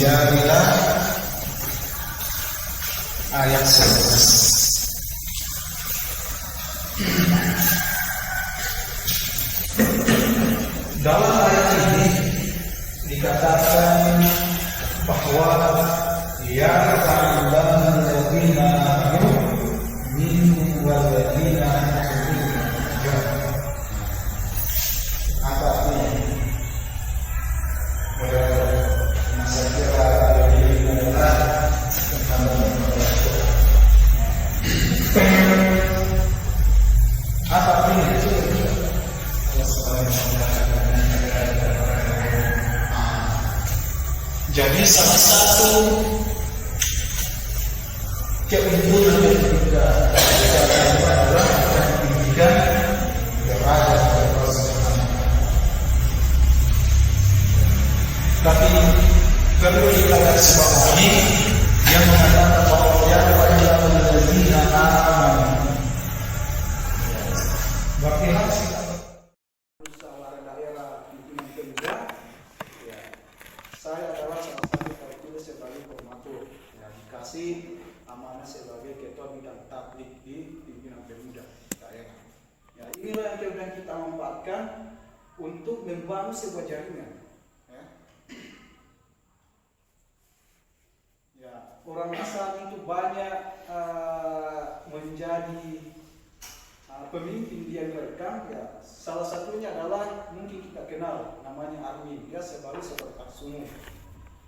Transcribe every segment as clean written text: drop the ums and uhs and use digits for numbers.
Al-Jadilah ayat 11. Dalam ayat ini dikatakan bahwa ya ta'allahu alladziina amanu minkum walladziina kafaru. Apa artinya? Masa kira ini adalah apa artinya? Jadi salah satu keunggulan yang kita adalah pendidikan berada pada proses. Tapi perlu kita garis bawahi yang mengatakan bahwa ya ayyuhal ladzina amanu. Berarti harus kita usaha daerah pimpinan pemuda. Ya, saya adalah salah satu terpilih sebagai koordinator. Ya, dikasih amanah sebagai ketua bidang tablik di pimpinan pemuda daerah. Ya, inilah yang kemudian kita manfaatkan untuk membangun sebuah jaringan. Orang asal itu banyak menjadi pemimpin dia merekam. Ya, salah satunya adalah mungkin kita kenal namanya Armin, dia sebagai sekretaris umum.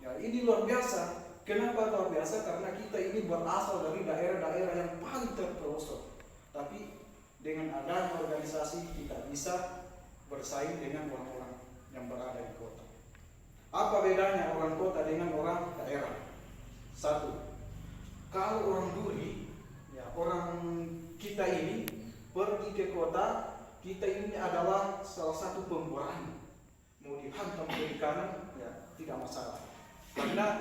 Ya, ini luar biasa. Kenapa luar biasa? Karena kita ini berasal dari daerah-daerah yang paling terpelosok. Tapi dengan adanya organisasi kita bisa bersaing dengan orang-orang yang berada di kota. Apa bedanya orang kota dengan orang daerah? Satu, kalau orang duri, ya orang kita ini pergi ke kota, kita ini adalah salah satu pemberani. Mau dihantam kiri kanan, ya tidak masalah. Karena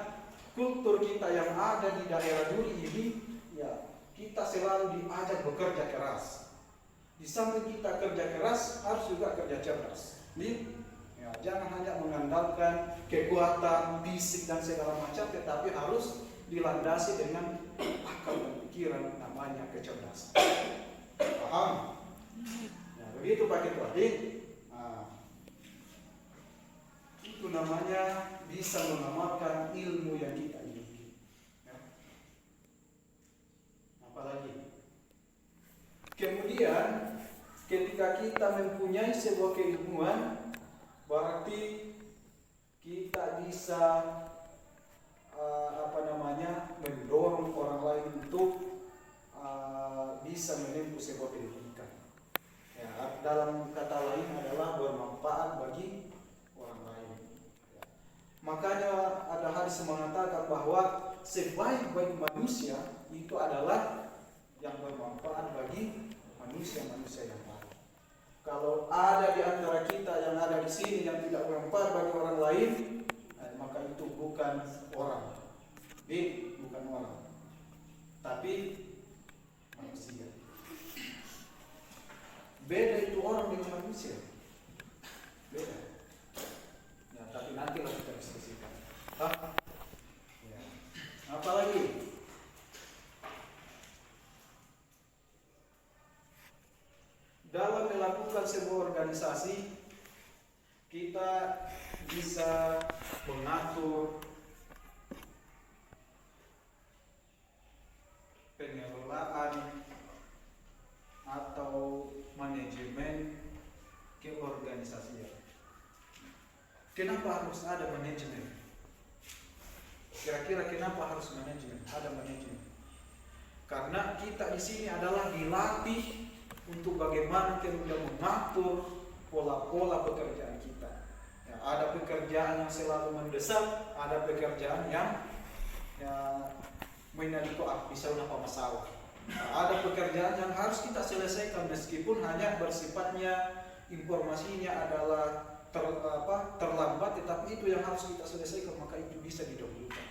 kultur kita yang ada di daerah duri ini, ya kita selalu diajak bekerja keras. Di samping kita kerja keras, harus juga kerja cerdas. Ya, jangan hanya mengandalkan kekuatan fisik dan segala macam, tetapi harus dilandasi dengan akal dan pikiran, namanya kecerdasan. Paham? Ya, begitu Pak Ketua. Itu namanya bisa mengamalkan ilmu yang kita miliki. Ya. Apalagi? Kemudian ketika kita mempunyai sebuah keilmuan, berarti kita bisa mendorong orang lain untuk bisa menempuh sebuah pendidikan. Ya, dalam kata lain adalah bermanfaat bagi orang lain. Ya. Makanya ada hadis mengatakan bahwa sebaik-baik manusia itu adalah yang bermanfaat bagi manusia-manusia yang lain. Kalau ada di antara kita yang ada di sini yang tidak bermanfaat bagi orang lain, maka itu bukan orang. Bukan orang, tapi manusia. Beda itu orang dengan manusia. Beda. Ya, tapi nantilah kita diskusikan. Ya. Apalagi? Dalam melakukan sebuah organisasi, kita bisa mengatur pengelolaan atau manajemen keorganisasian. Kenapa harus ada manajemen? Kira-kira kenapa harus manajemen? Ada manajemen. Karena kita di sini adalah dilatih untuk bagaimana kemudian mengatur pola-pola pekerjaan kita. Ya, ada pekerjaan yang selalu mendesak, ada pekerjaan yang bisa apa masalah. Ada pekerjaan yang harus kita selesaikan meskipun hanya bersifatnya informasinya adalah terlambat, tetapi itu yang harus kita selesaikan, maka itu bisa didahulukan.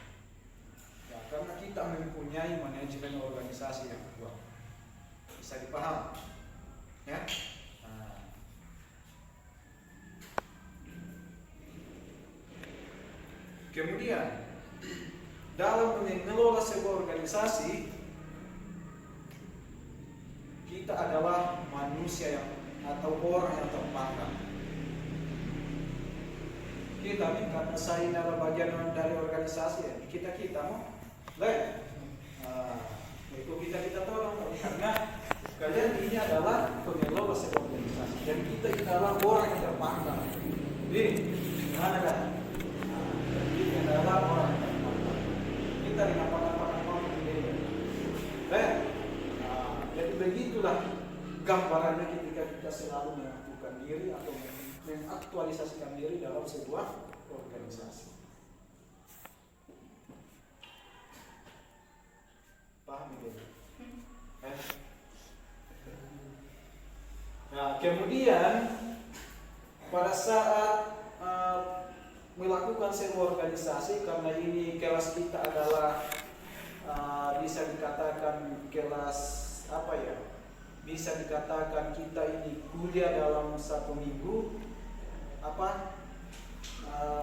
Ya, karena kita mempunyai manajemen organisasi yang kuat. Bisa dipaham? Ya. Kemudian dalam mengelola sebuah organisasi, kita adalah manusia yang atau orang yang terpandang. Kita nih karena saya ini adalah bagian dari organisasi ya, kita mau lain. Itu kita tolong karena kalian ini adalah pengelola sebuah organisasi dan kita ini adalah orang yang terpandang. Jadi mana kan? Kita adalah orang yang terpandang. Kita dengan pandang-pandang berbeda. Jadi begitulah gambarannya ketika kita selalu menentukan diri atau mengaktualisasikan diri dalam sebuah organisasi. Paham ini? Nah, kemudian pada saat melakukan sebuah organisasi, karena ini kelas kita adalah bisa dikatakan kelas apa ya? Bisa dikatakan kita ini kuliah dalam satu minggu,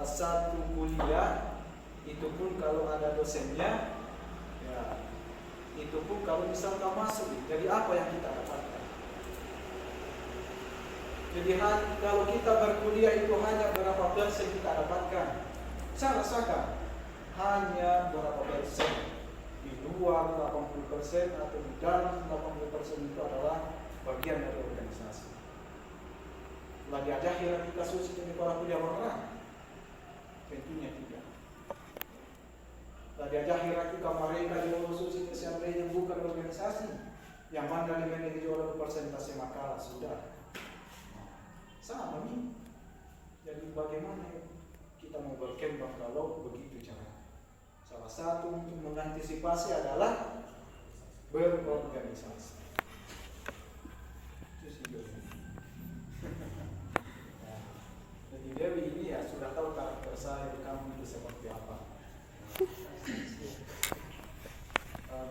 satu kuliah, itu pun kalau ada dosennya, ya, itu pun kalau misalkan masuk. Jadi apa yang kita dapatkan? Jadi kalau kita berkuliah itu hanya berapa persen kita dapatkan? Saya rasakan hanya berapa persen. Di luar 80% atau di dalam 80% itu adalah bagian dari organisasi. Lagi aja akhirnya kita susi jadi para kuliah orang? Tentunya tidak. Lagi aja akhirnya kita mereka juga susi ke yang bukan organisasi, yang mana dimiliki oleh persentase makalah sudah. Sama nih. Jadi bagaimana kita mau berkembang kalau begitu caranya? Salah satu untuk mengantisipasi adalah berorganisasi. Jadi Dewi ini ya sudah tahu karakter saya di kampung itu seperti apa.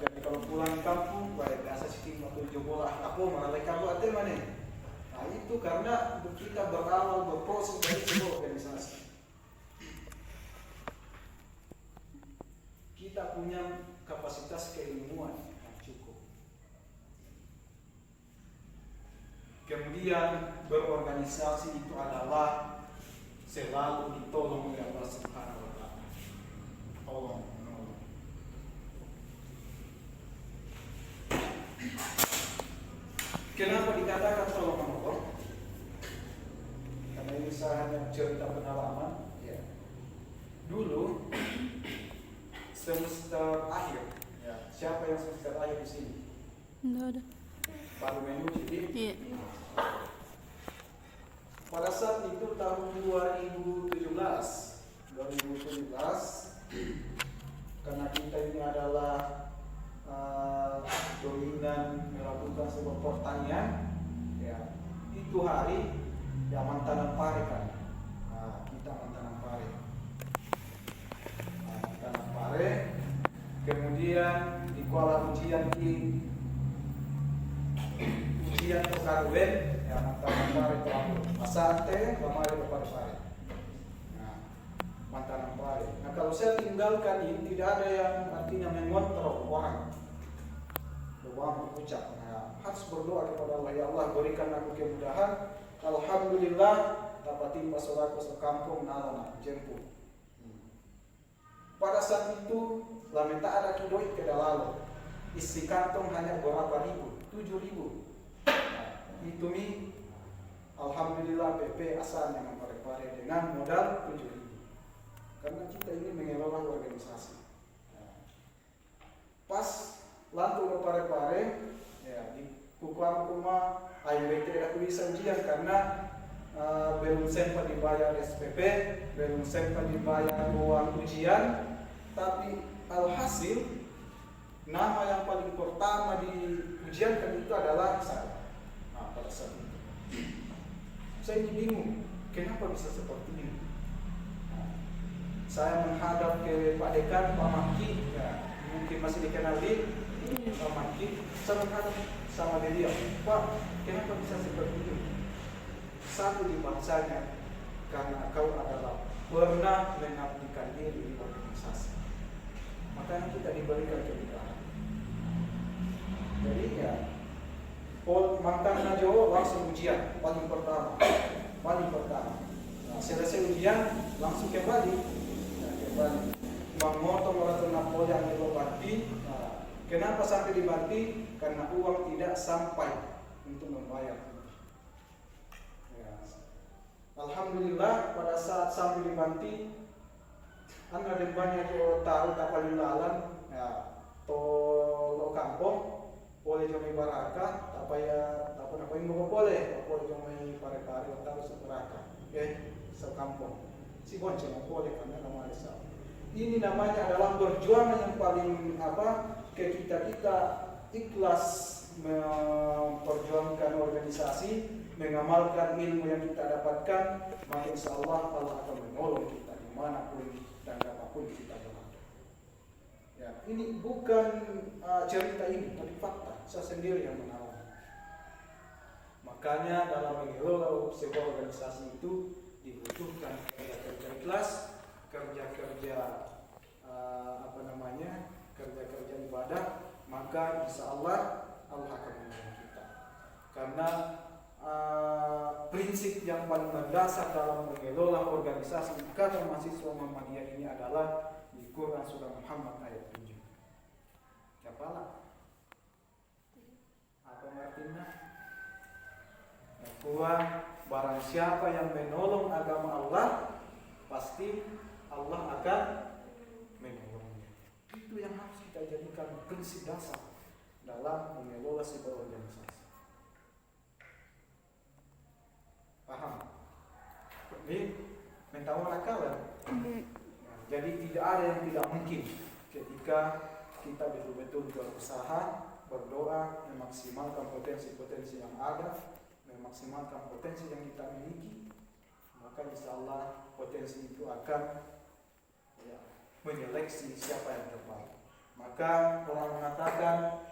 Jadi kalau pulang kampung, baik biasa sih waktu jobolah aku mengalami kamu atau mana? Nah itu karena kita berawal berproses dari sebuah organisasi. Kita punya kapasitas keilmuan yang cukup. Kemudian berorganisasi itu adalah selalu ditolong oleh Allah Subhanahu wa Ta'ala. Tolong menolong. Kenapa dikatakan tolong menolong? Karena ini saya hanya cerita pengalaman. Ya. Dulu semester akhir, ya. Siapa yang semester akhir di sini? Enggak ada. Baru menuju di? Iya. Pada saat itu tahun 2017, karena kita ini adalah dominan melakukan sebuah pertanian, ya. Itu hari ya mantanam pare kan. Nah, kita mantanam pare. Kemudian di kuala ujian terkaruan ya mantan pare asante lamari kepada pare. Nah, mantan pare. Nah, kalau saya tinggalkan ini tidak ada yang artinya mengontrol orang. Doa mengucap. Nah, harus berdoa kepada Allah, ya Allah berikan aku kemudahan. Alhamdulillah dapat timba solaku sekampung nalana jemput. Pada saat itu lamenta ada kidoi ke dalam isi kantong hanya berapa ribu, 7.000. Nah, itu mi alhamdulillah PP asalnya mempare-pare dengan modal 7.000. Karena kita ini mengelola organisasi. Nah, pas lantu mempare-pare ya di kukuang kuma AIBT aku bisa ujian karena belum sempat dibayar SPP, belum sempat dibayar uang ujian, tapi alhasil nama yang paling pertama di ujian kan itu adalah saya. Nah, pada saat itu saya ini bingung, kenapa bisa seperti ini? Nah, saya menghadap ke Pak Dekan, Pak Maki, ya, mungkin masih dikenal di Pak Maki. Saya menghadap sama dia, Pak, kenapa bisa seperti ini? Satu di bangsanya, karena kau adalah pernah mengabdikan diri di organisasi. makanya kita diberikan kemudahan. Jadi ya, makanya Jawa langsung ujian paling pertama. Nah, selesai ujian langsung kembali. Bang motong orang Napoli yang diobati. Nah, kenapa sampai dibanti? Karena uang tidak sampai untuk membayar. Ya. Alhamdulillah pada saat sampai dibanti, ada banyak yang tahu kapal lalan, ya, tolo kampung, boleh jomai baraka, apa yang mau boleh jomai parekari atau seberaka, sekampung. Si bonceng boleh karena nama desa. Ini namanya adalah perjuangan yang paling kita ikhlas memperjuangkan organisasi, mengamalkan ilmu yang kita dapatkan, maka insya Allah akan menolong kita dimanapun dan apapun kita berada. Ya, ini bukan cerita ini, tapi fakta. Saya sendiri yang mengalami. Makanya dalam mengelola sebuah organisasi itu dibutuhkan kerja ikhlas, kerja-kerja kerja-kerja ibadah, maka insya Allah akan menolong kita. Karena prinsip yang paling mendasar dalam mengelola organisasi Ikatan Mahasiswa Muhammadiyah ini adalah di Quran surah Muhammad ayat 7. Siapalah? Apa artinya? Bahwa barang siapa yang menolong agama Allah, pasti Allah akan menolongnya. Itu yang harus kita jadikan prinsip dasar dalam mengelola sebuah organisasi. Paham? Ini mentawakalan. Jadi tidak ada yang tidak mungkin ketika kita betul-betul berusaha, berdoa, memaksimalkan potensi-potensi yang ada, memaksimalkan potensi yang kita miliki, maka insya Allah potensi itu akan menyeleksi siapa yang terbaik. Maka orang mengatakan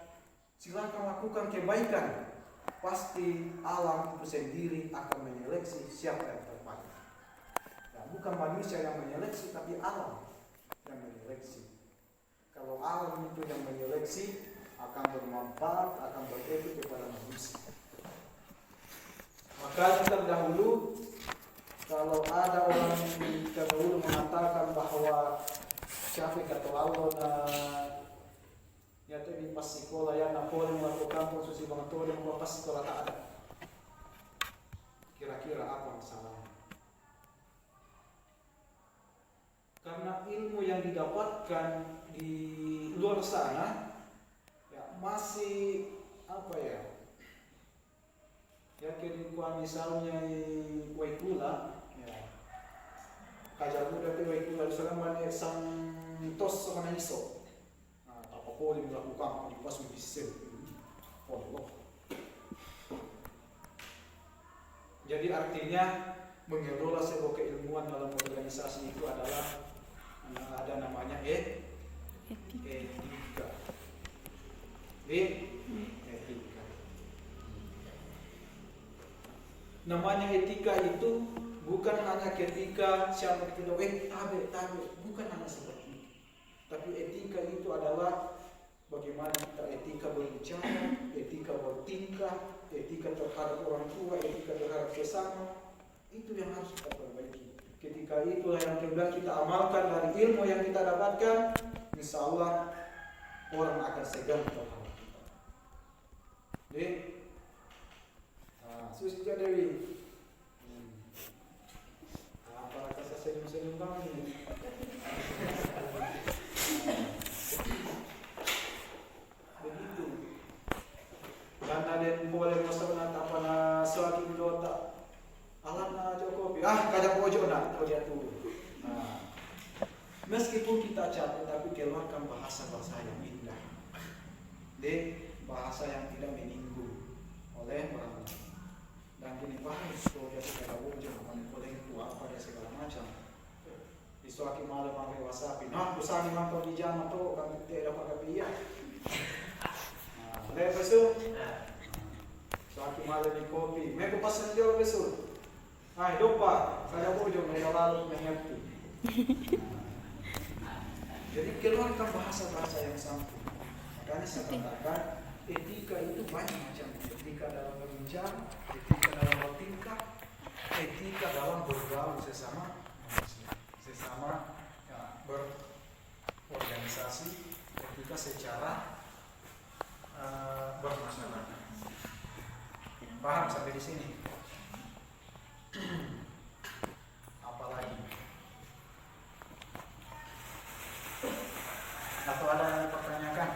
silakan lakukan kebaikan, pasti alam itu sendiri akan menyeleksi siapa yang terbaik. Ya, bukan manusia yang menyeleksi, tapi alam yang menyeleksi. Kalau alam itu yang menyeleksi, akan bermanfaat, akan berefek kepada manusia. Maka terdahulu, kalau ada orang yang terdahulu mengatakan bahwa Syafiq atau Allah ya itu pas sekolah ya Napoli melakukan konstruksi bangunan dan pas sekolah tak ada. Kira-kira apa masalahnya? Karena ilmu yang didapatkan di luar sana ya masih ya kehidupan misalnya Waikula ya kajar muda itu Waikula di sana banyak santos sama iso apa boleh melakukan di pas bisel Allah. Jadi artinya mengelola sebuah keilmuan dalam organisasi itu adalah ada namanya etika. Etika. Namanya etika itu bukan hanya ketika siapa kita tabe, bukan hanya seperti itu. Tapi etika itu adalah bagaimana kita etika berbicara, etika bertingkah, etika terhadap orang tua, etika terhadap sesama. Itu yang harus kita perbaiki. Ketika itulah yang kita amalkan dari ilmu yang kita dapatkan, insya Allah orang akan segan terhadap kita. Jadi, Susi Dewi, apa rasa senyum-senyum kami? Begitu. Karena dia boleh masalah apa na suatu dota. Alam na Jokowi, kajak pojok nak, kau dia turun. Meskipun kita capek, tapi keluarkan bahasa-bahasa yang indah, bahasa yang tidak menyinggung oleh orang lain. Dan kini bahas kalau dia sudah wujud, boleh itu apa dia segala macam. Di suatu malam pakai wasabi, besar memang kau di jam atau kami tidak dapat kepiah. Lepas itu, suatu malam di kopi, mereka pasang jauh besar. Dopa, saya wujud mereka lalu mengerti. Jadi keluarkan bahasa-bahasa yang santun. Makanya saya katakan etika itu banyak macam. Etika dalam berbicara, etika dalam bertingkah, etika dalam bergaul sesama manusia, sesama ya, berorganisasi, etika secara bermasyarakat. Paham sampai di sini? Apalagi? Atau ada yang dipertanyakan?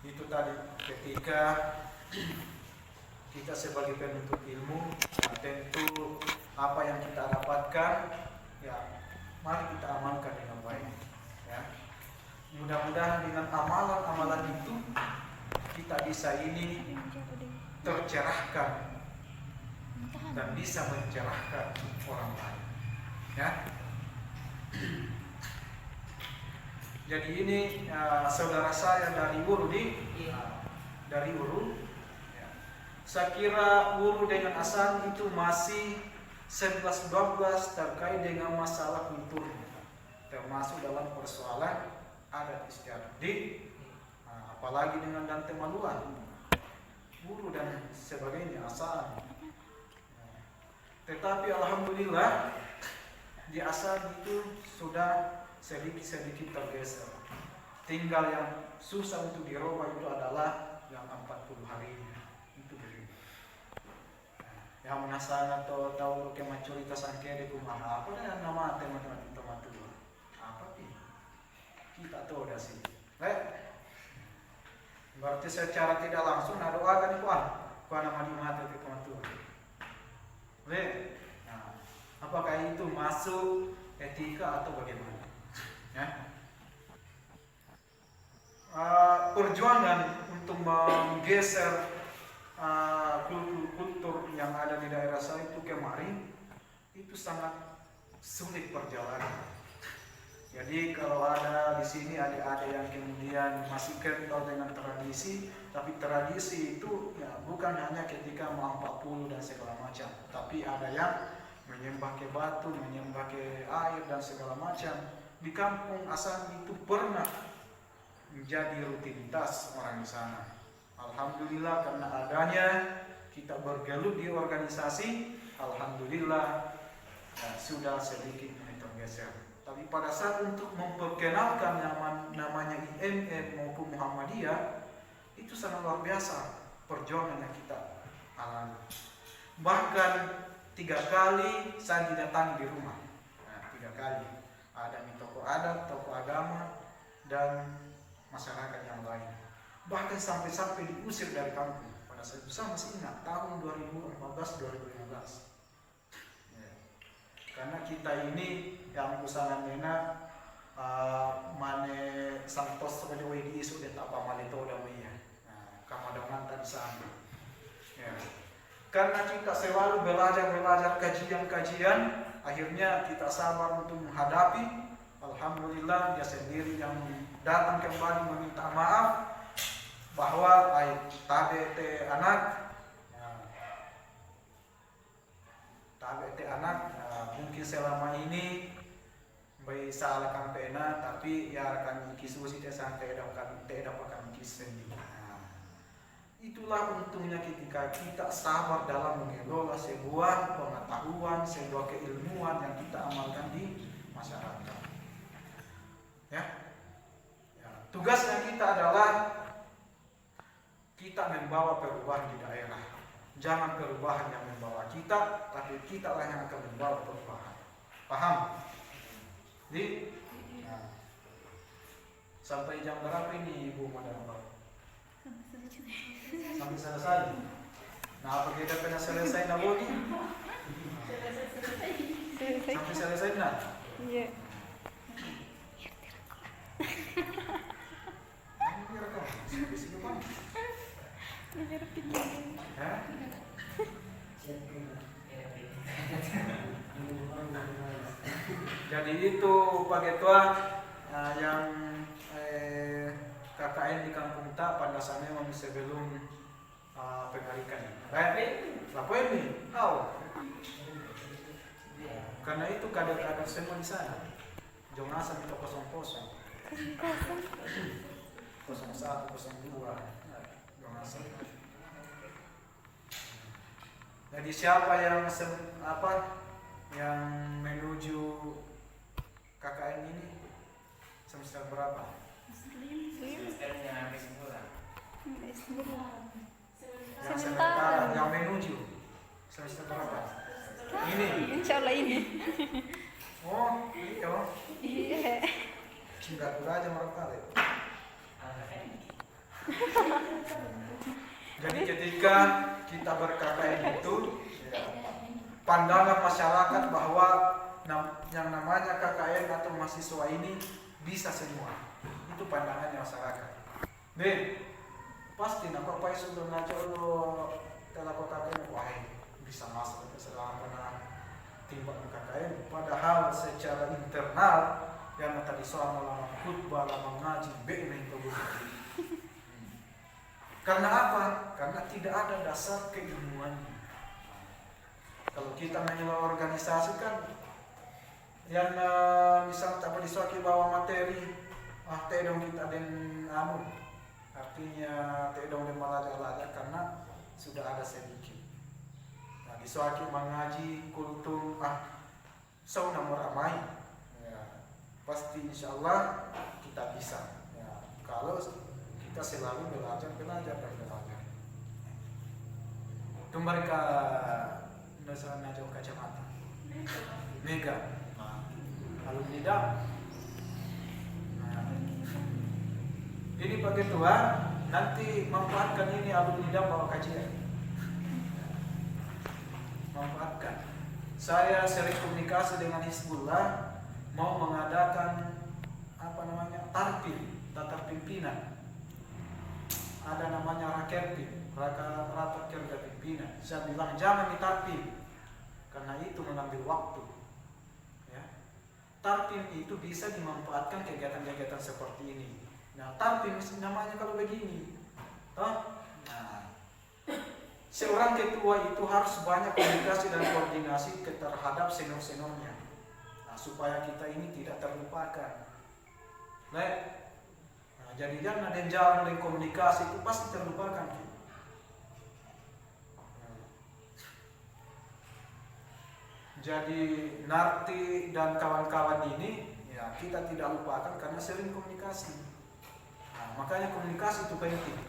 Itu tadi ketika kita sebagai penuntut ilmu, tentu apa yang kita dapatkan, ya mari kita amalkan dengan baik. Ya. Mudah-mudahan dengan amalan-amalan itu kita bisa ini tercerahkan dan bisa mencerahkan orang lain. Ya. Jadi ini saudara saya dari Wuru dari Wuru. Ya. Saya kira Wuru dengan Hasan itu masih 11-12 terkait dengan masalah kulturnya, termasuk dalam persoalan adat istiadat, apalagi dengan Dante Maluan, Wuru dan sebagainya Hasan. Tetapi alhamdulillah di Hasan itu sudah sedikit-sedikit tergeser. Tinggal yang susah untuk dirubah itu adalah yang 40 hari itu begitu. Yang menasana atau tahu ke maturita sangke di rumah apa dengan nama teman-teman tua. Apa sih? Kita tahu dah sih. Berarti secara tidak langsung ada doakan itu nama di mati ke tua. Nah, apakah itu masuk etika atau bagaimana? Ya. Perjuangan untuk menggeser kultur yang ada di daerah saya itu kemarin itu sangat sulit perjalanan. Jadi kalau ada di sini ada yang kemudian masih kental dengan tradisi, tapi tradisi itu ya bukan hanya ketika mau 40 dan segala macam, tapi ada yang menyembah ke batu, menyembah ke air dan segala macam. Di kampung Hasan itu pernah menjadi rutinitas orang di sana. Alhamdulillah karena adanya kita bergelut di organisasi, alhamdulillah ya, sudah sedikit tergeser. Tapi pada saat untuk memperkenalkan namanya IMM maupun Muhammadiyah itu sangat luar biasa perjuangan yang kita alami. Bahkan 3 kali saya didatangi di rumah. 3 kali ada tokoh adat, tokoh agama dan masyarakat yang lain. Bahkan sampai diusir dari kampung. Pada saat itu saya masih ingat tahun 2014-2015. Karena kita ini yang usaha mena mane santos pada wedi isu de tapa malito da maya. Kamadongan tadi sana. Ya. Karena kita selalu belajar kajian-kajian, akhirnya kita sabar untuk menghadapi. Alhamdulillah dia sendiri yang datang kembali meminta maaf bahwa tabete anak mungkin selama ini salah kampena tapi ya akan kisusi santai dapat kis sendiri. Itulah untungnya ketika kita sabar dalam mengelola sebuah pengetahuan, sebuah keilmuan yang kita amalkan di masyarakat. Ya. Tugasnya kita adalah kita membawa perubahan di daerah. Jangan perubahan yang membawa kita, tapi kita lah yang akan membawa perubahan. Paham? Sampai jam berapa ini Ibu Madam? Sampai selesai. Nah, apa kita pernah selesai na lagi? Sampai selesai na? Iya. Jadi itu Pak Ketua yang KKN di Kampung Ta pada sana memang sebelum pengarikan. Apa ini? Karena itu kader-kader semua di sana. Jongasan itu kosong-kosong. 01, 02. Jongasan. Jadi siapa yang yang menuju KKN ini semester berapa? Semesternya habis bulan. Yang sementara yang menuju semester berapa? Ini. Insya Allah ini. Oh, iya. Iya. Enggak kurang aja mereka. Jadi ketika kita ber-KKN itu, pandangan masyarakat bahwa yang namanya KKN atau mahasiswa ini bisa semua. Itu pandangannya masyarakat. Ben, pasti apa sudah ngaco lo kalau KKN, wah bisa masuk ke selama pernah timbang KKN. Padahal secara internal yang tadi soal lama khutbah, lama ngaji, benar itu. Karena apa? Karena tidak ada dasar keilmuannya. Kalau kita menyewa organisasi kan yang misalnya apa disuaki bawa materi, tedong kita dan artinya tedong dan malaja karena sudah ada sedikit. Nah, disuaki mengaji kultum sauna meramai, ya, pasti insya Allah kita bisa. Ya, kalau kita selalu belajar. Kembali ke dasar najau kacamata. Mega. Alumni DAM. Ini pakai Tuhan, nanti manfaatkan ini alumni DAM bawa kajian. Manfaatkan. Saya sering komunikasi dengan Hizbullah mau mengadakan tarpim, tatar pimpinan. Ada namanya rakerpim, rapat kerja pimpinan. Saya bilang jangan ditarpim, karena itu mengambil waktu. Ya. Tarpim itu bisa dimanfaatkan kegiatan-kegiatan seperti ini. Nah, tarpim namanya kalau begini. Nah, seorang ketua itu harus banyak komunikasi dan koordinasi terhadap senior-seniornya. Nah, supaya kita ini tidak terlupakan. Jadi jangan ada jalan dan komunikasi itu pasti terlupakan. Jadi Narti dan kawan-kawan ini ya kita tidak lupakan karena sering komunikasi. Nah, makanya komunikasi itu penting.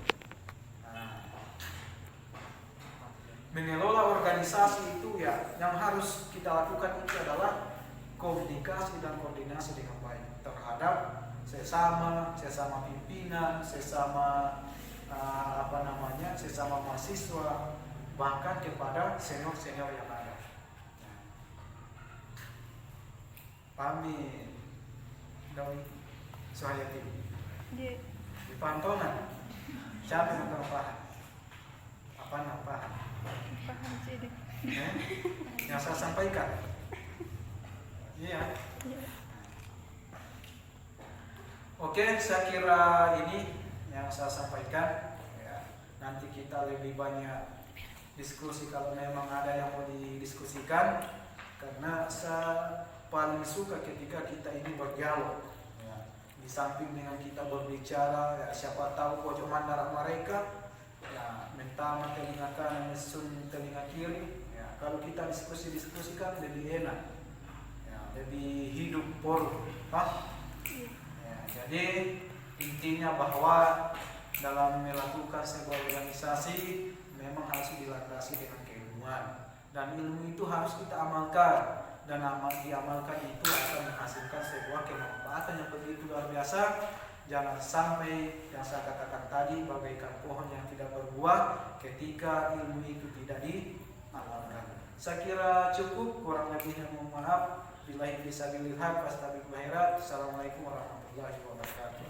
Mengelola organisasi itu ya yang harus kita lakukan itu adalah komunikasi dan koordinasi dengan baik terhadap sesama pimpinan, sesama mahasiswa, bahkan kepada senior-senior yang ada. Pahami dari Suhayati di Pantongan siapa yang paham? Apa yang paham? Paham jadi. Yang saya sampaikan. Iya. Oke, saya kira ini yang saya sampaikan. Ya, nanti kita lebih banyak diskusi kalau memang ada yang mau didiskusikan. Karena saya paling suka ketika kita ini berdialog. Ya, di samping dengan kita berbicara, ya, siapa tahu pojok mandara mereka, ya, mentama telinga kanan, mesun telinga kiri. Ya, kalau kita diskusikan lebih enak, ya, lebih hidup poru. Jadi intinya bahwa dalam melakukan sebuah organisasi memang harus dilandasi dengan keilmuan dan ilmu itu harus kita amalkan dan diamalkan itu akan menghasilkan sebuah kemanfaatan yang begitu luar biasa. Jangan sampai yang saya katakan tadi bagaikan pohon yang tidak berbuah ketika ilmu itu tidak diamalkan. Saya kira cukup, kurang lebihnya mohon maaf. Billahi fisabilillah, fastabiqul khairat. Assalamualaikum warahmatullahi wabarakatuh.